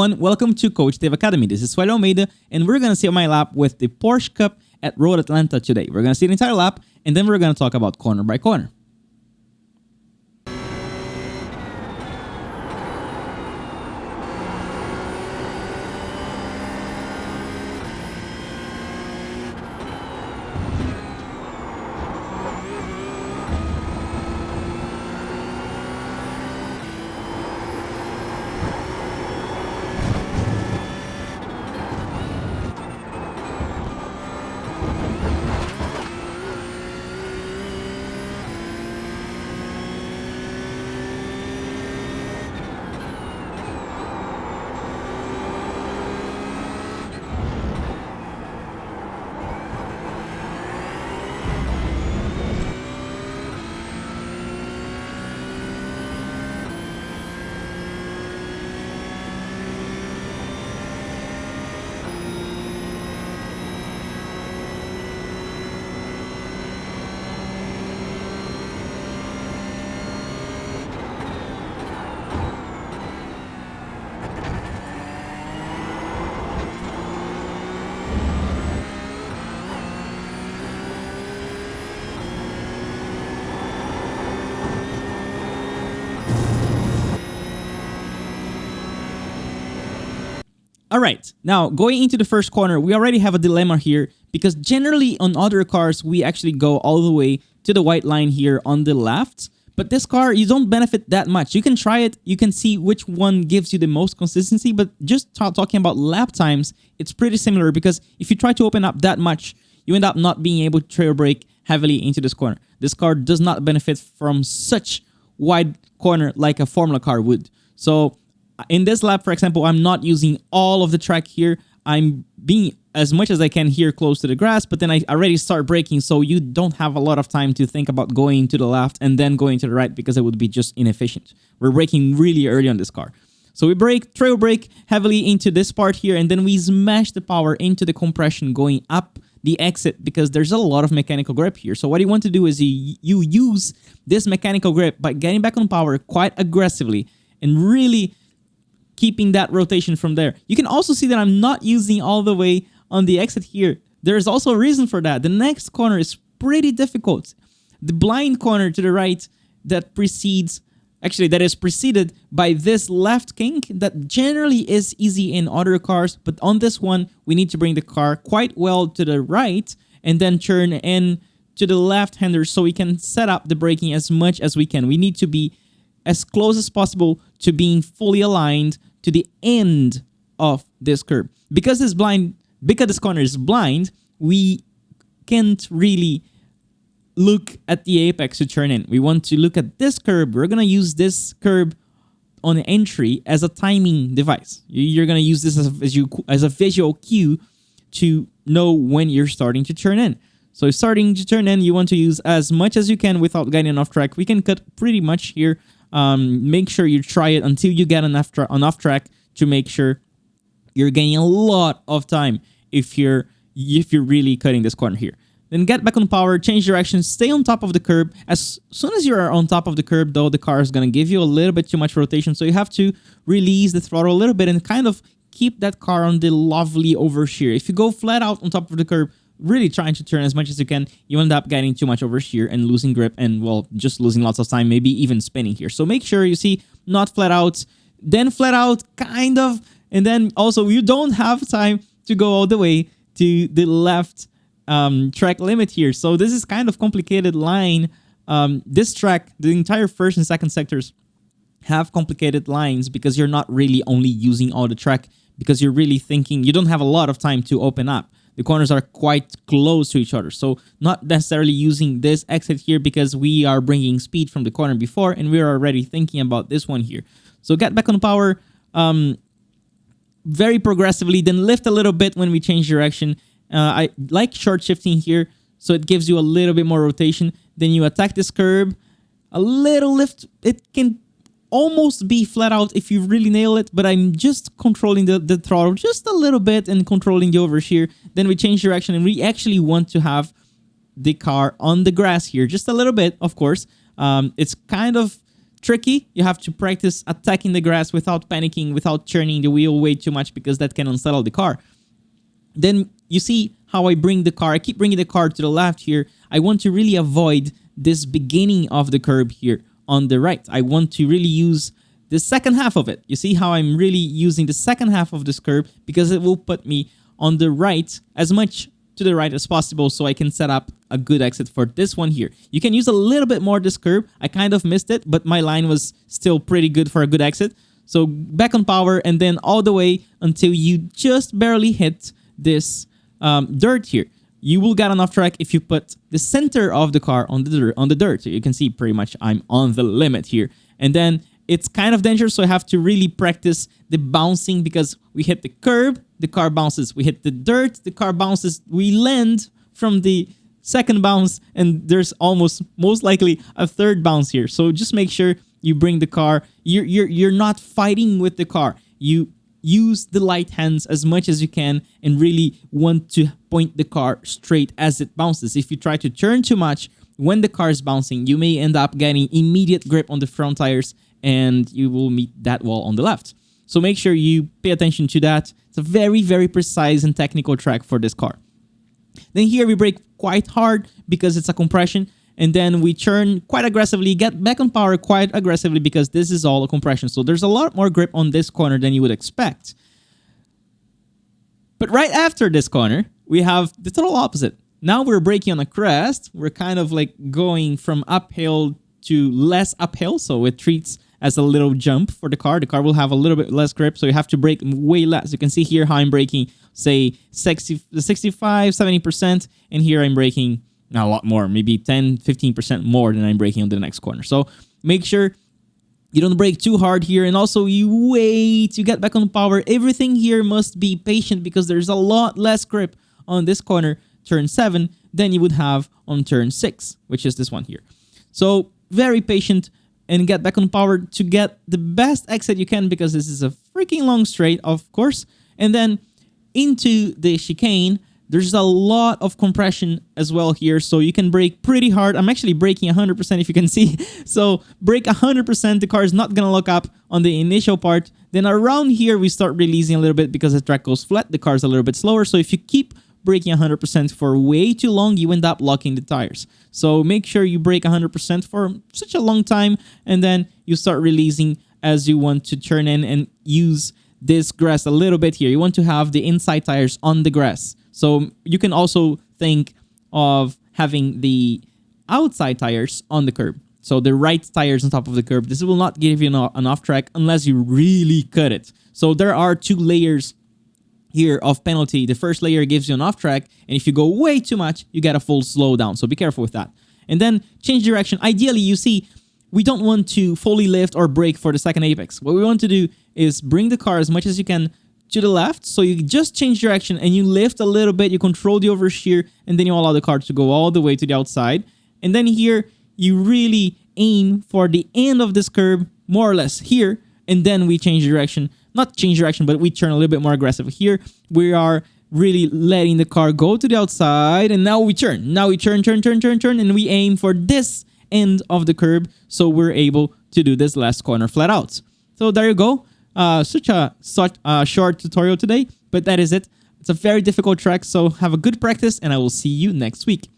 everyone, welcome to Coach Dave Academy. This is Suellio Almeida, and we're going to see my lap with the Porsche Cup at Road Atlanta today. We're going to see the entire lap, and then we're going to talk about corner by corner. Alright, now going into the first corner, we already have a dilemma here because generally on other cars, we actually go all the way to the white line here on the left. But this car, you don't benefit that much. You can try it, you can see which one gives you the most consistency, but just talking about lap times, it's pretty similar because if you try to open up that much, you end up not being able to trail brake heavily into this corner. This car does not benefit from such wide corner like a Formula car would. So in this lap, for example, I'm not using all of the track here. I'm being as much as I can here close to the grass, but then I already start braking, so you don't have a lot of time to think about going to the left and then going to the right because it would be just inefficient. We're braking really early on this car. So we trail brake heavily into this part here, and then we smash the power into the compression going up the exit because there's a lot of mechanical grip here. So what you want to do is you use this mechanical grip by getting back on power quite aggressively and really keeping that rotation from there. You can also see that I'm not using all the way on the exit here. There's also a reason for that. The next corner is pretty difficult. The blind corner to the right that is preceded by this left kink that generally is easy in other cars, but on this one, we need to bring the car quite well to the right and then turn in to the left-hander so we can set up the braking as much as we can. We need to be as close as possible to being fully aligned to the end of this curb. Because this corner is blind, we can't really look at the apex to turn in. We want to look at this curb. We're going to use this curb on the entry as a timing device. You're going to use this as a visual cue to know when you're starting to turn in. So starting to turn in, you want to use as much as you can without getting off track. We can cut pretty much here. Make sure you try it until you get enough off track to make sure you're gaining a lot of time if you're really cutting this corner here. Then get back on power, change direction, stay on top of the curb. As soon as you're on top of the curb, though, the car is going to give you a little bit too much rotation, so you have to release the throttle a little bit and kind of keep that car on the lovely oversteer. If you go flat out on top of the curb, really trying to turn as much as you can, you end up getting too much oversteer and losing grip and, well, just losing lots of time, maybe even spinning here. So make sure you see not flat out, then flat out, kind of, and then also you don't have time to go all the way to the left track limit here. So this is kind of complicated line. This track, the entire first and second sectors have complicated lines because you're not really only using all the track because you're really thinking you don't have a lot of time to open up. The corners are quite close to each other. So not necessarily using this exit here because we are bringing speed from the corner before and we're already thinking about this one here. So get back on power very progressively, then lift a little bit when we change direction. I like short shifting here, so it gives you a little bit more rotation. Then you attack this curb, a little lift. It can almost be flat out if you really nail it, but I'm just controlling the throttle just a little bit and controlling the oversteer. Then we change direction, and we actually want to have the car on the grass here just a little bit, of course. It's kind of tricky. You have to practice attacking the grass without panicking, without turning the wheel way too much, because that can unsettle the car. Then you see how I bring the car. I keep bringing the car to the left here. I want to really avoid this beginning of the curb here on the right. I want to really use the second half of it. You see how I'm really using the second half of this curb, because it will put me on the right, as much to the right as possible, so I can set up a good exit for this one here. You can use a little bit more this curb. I kind of missed it, but my line was still pretty good for a good exit. So back on power, and then all the way until you just barely hit this dirt here. You will get an off track if you put the center of the car on the dirt. So you can see pretty much I'm on the limit here. And then it's kind of dangerous, so I have to really practice the bouncing, because we hit the curb, the car bounces. We hit the dirt, the car bounces. We land from the second bounce, and there's most likely a third bounce here. So just make sure you bring the car. You're not fighting with the car. You use the light hands as much as you can and really want to point the car straight as it bounces. If you try to turn too much when the car is bouncing, you may end up getting immediate grip on the front tires, and you will meet that wall on the left. So make sure you pay attention to that. It's a very, very precise and technical track for this car. Then here we brake quite hard because it's a compression, and then we turn quite aggressively, get back on power quite aggressively, because this is all a compression. So there's a lot more grip on this corner than you would expect. But right after this corner, we have the total opposite. Now we're braking on a crest. We're kind of like going from uphill to less uphill, so it treats as a little jump for the car. The car will have a little bit less grip, so you have to brake way less. You can see here how I'm braking, say 65, 70%, and here I'm braking a lot more, maybe 10, 15% more than I'm braking on the next corner. So make sure you don't brake too hard here, and also you wait to get back on power. Everything here must be patient, because there's a lot less grip on this corner, turn 7, than you would have on turn 6, which is this one here. So very patient, and get back on power to get the best exit you can, because this is a freaking long straight, of course. And then into the chicane, there's a lot of compression as well here, so you can brake pretty hard. I'm actually braking 100%, if you can see. So brake 100%, the car is not gonna lock up on the initial part. Then around here, we start releasing a little bit because the track goes flat. The car is a little bit slower, so if you keep braking 100% for way too long, you end up locking the tires. So make sure you brake 100% for such a long time, and then you start releasing as you want to turn in and use this grass a little bit here. You want to have the inside tires on the grass. So you can also think of having the outside tires on the curb. So the right tires on top of the curb. This will not give you an off track unless you really cut it. So there are 2 layers here of penalty. The first layer gives you an off track, and if you go way too much, you get a full slowdown. So be careful with that. And then change direction. Ideally, you see, we don't want to fully lift or brake for the second apex. What we want to do is bring the car as much as you can to the left, so you just change direction and you lift a little bit, you control the oversteer, and then you allow the car to go all the way to the outside. And then here, you really aim for the end of this curb, more or less here, and then we change direction. Not change direction, but we turn a little bit more aggressive. Here, we are really letting the car go to the outside, and now we turn. Now we turn, and we aim for this end of the curb, so we're able to do this last corner flat out. So there you go. Such a short tutorial today, but that is it. It's a very difficult track, so have a good practice, and I will see you next week.